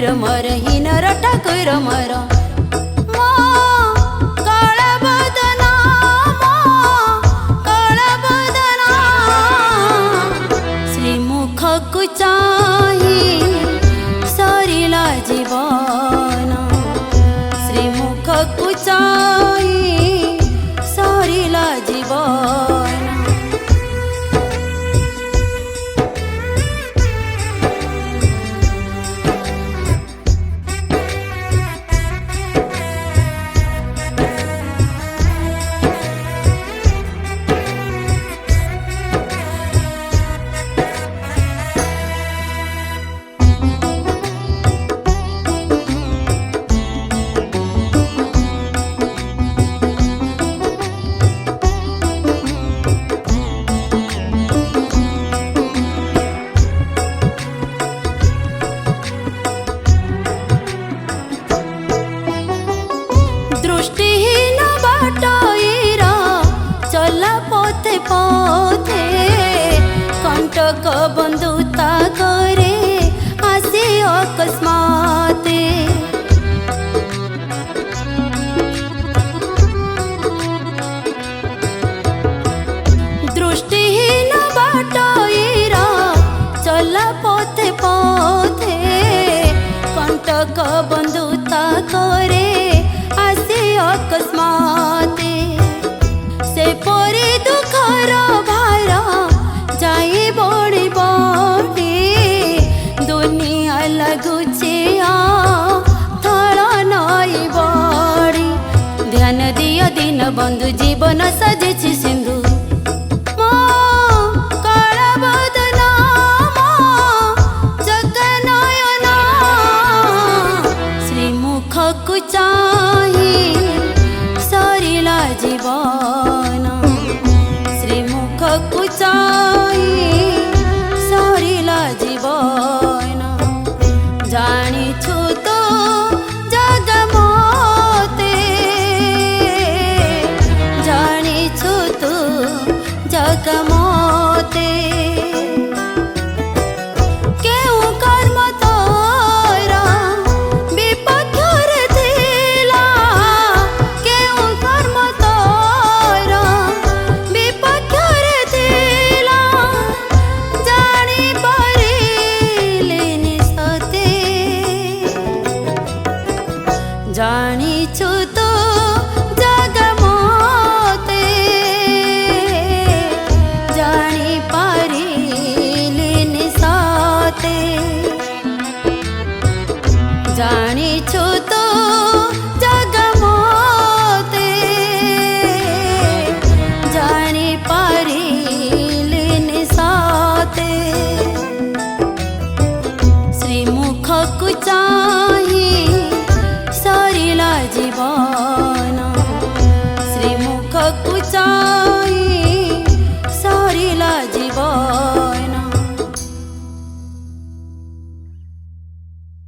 ठाकुर मोर हिनर ठाकुर मोर श्रीमुख को चाही सरिला जीवन श्रीमुख को चाही सरिला जीवन दृष्टिहीन बाटोइरा चला पोते पोते कंटक बंधुता करे आसे अकस्माते दृष्टिहीन बाटोइरा चला पोते पोते कंटक बंधुता करे अकस्माते से परे दुखर भार जाए बड़ी बड़ी दुनिया लगुचे थल नई बड़ी ध्यान दियो दिन बंधु जीवन सजेछि सिंधु श्रीमुख को चाही सरिला जीवन श्रीमुख को चाही सरिला जीवन जानिछु तो जग मोते जानिछु तो जग मोते जानिछु तो जग मोते जानी पारिलिनि साते जानिछु तो जग मोते जानी पारिलिनि साते श्रीमुख को चाही सरिला जीवन।